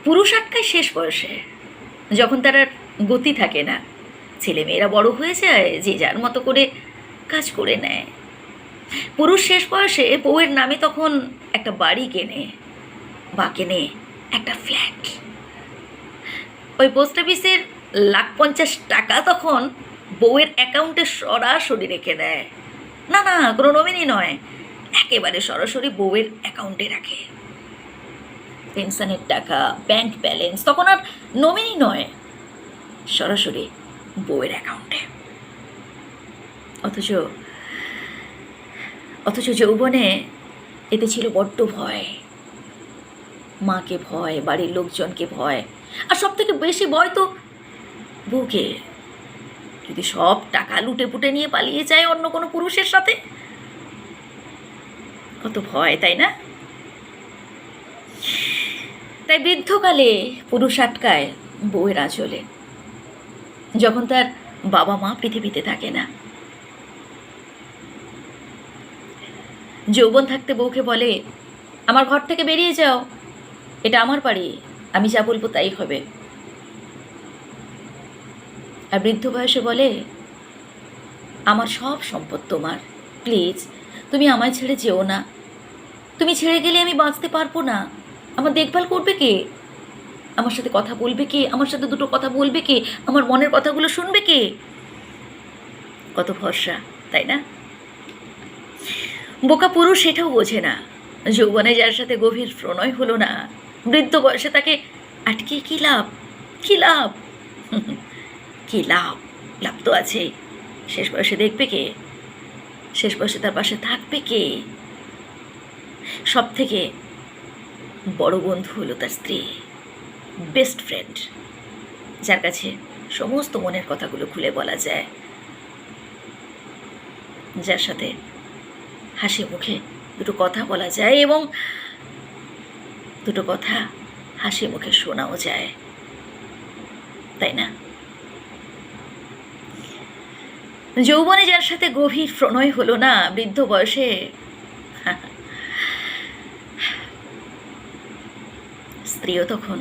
পুরুষ আটকায় শেষ বয়সে, যখন তার আর গতি থাকে না। ছেলেমেয়েরা বড় হয়ে যায়, যে যার মতো করে কাজ করে নেয়। পুরুষ শেষ বয়সে বউয়ের নামে তখন একটা বাড়ি কেনে, বা কেনে একটা ফ্ল্যাট। ওই পোস্ট অফিসের 1,50,000 তখন বউয়ের অ্যাকাউন্টে সরাসরি রেখে দেয়। না না, কোনো নমিনি নয়, একেবারে সরাসরি বউয়ের অ্যাকাউন্টে রাখে। পেনশনের টাকা, ব্যাংক ব্যালেন্স, তখন আর নমিনি নয়, সরাসরি বউয়ের অ্যাকাউন্টে। অথচ যৌবনে এতে ছিল বড্ড ভয়। মাকে ভয়, বাড়ির লোকজনকে ভয়, আর সব থেকে বেশি ভয় তো বউকে। যদি সব টাকা লুটে পুটে নিয়ে পালিয়ে যায় অন্য কোনো পুরুষের সাথে, কত ভয়, তাই না? তাই বৃদ্ধকালে পুরুষ আটকায় বউয়ের আঁচলে, যখন তার বাবা মা পৃথিবীতে থাকে না। যৌবন থাকতে বউকে বলে, আমার ঘর থেকে বেরিয়ে যাও, এটা আমার বাড়ি, আমি যা বলবো তাই হবে। আর বৃদ্ধ বয়সে বলে, আমার সব সম্পদ তোমার, প্লিজ তুমি আমায় ছেড়ে যেও না। তুমি ছেড়ে গেলে আমি বাঁচতে পারবো না। আমার দেখভাল করবে কে? আমার সাথে কথা বলবে কে? আমার সাথে দুটো কথা বলবে কে? আমার মনের কথাগুলো শুনবে কে? কত ভরসা, তাই না? বোকা পুরুষ সেটাও বোঝে না, যৌবনে যার সাথে গভীর প্রণয় হলো না, বৃদ্ধ বয়সে তাকে আটকে কি লাভ? কি লাভ? কি লাভ? লাভ তো আছেই। শেষ বয়সে দেখবে কে? শেষ বয়সে তার পাশে থাকবে কে? সব থেকে বড় বন্ধু হলো তার স্ত্রী, বেস্ট ফ্রেন্ড, যার কাছে সমস্ত মনের কথাগুলো খুলে বলা যায়, যার সাথে হাসি মুখে দুটো কথা বলা যায়, এবং দুটো কথা হাসি মুখে শোনাও যায়, তাই না? যৌবনে যার সাথে গভীর প্রণয় হলো না, বৃদ্ধ বয়সে স্ত্রীও তখন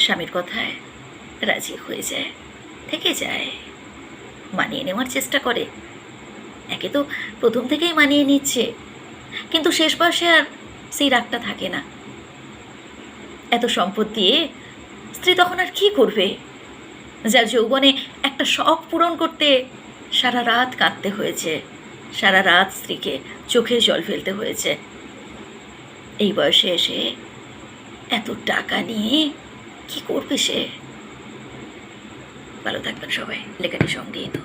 স্বামীর কথায় রাজি হয়ে যায়, থেকে যায়, মানিয়ে নেওয়ার চেষ্টা করে। একে তো প্রথম থেকেই মানিয়ে নিচ্ছে, কিন্তু শেষ বয়সে আর সেই রাগটা থাকে না। এত সম্পদ দিয়ে স্ত্রী তখন আর কী করবে? যার যৌবনে একটা শখ পূরণ করতে সারা রাত কাঁদতে হয়েছে, সারা রাত স্ত্রীকে চোখে জল ফেলতে হয়েছে, এই বয়সে এসে এত টাকা নিয়ে কি করবে সে? ভালো থাকবেন সবাই। লেখাটি সংগৃহীত।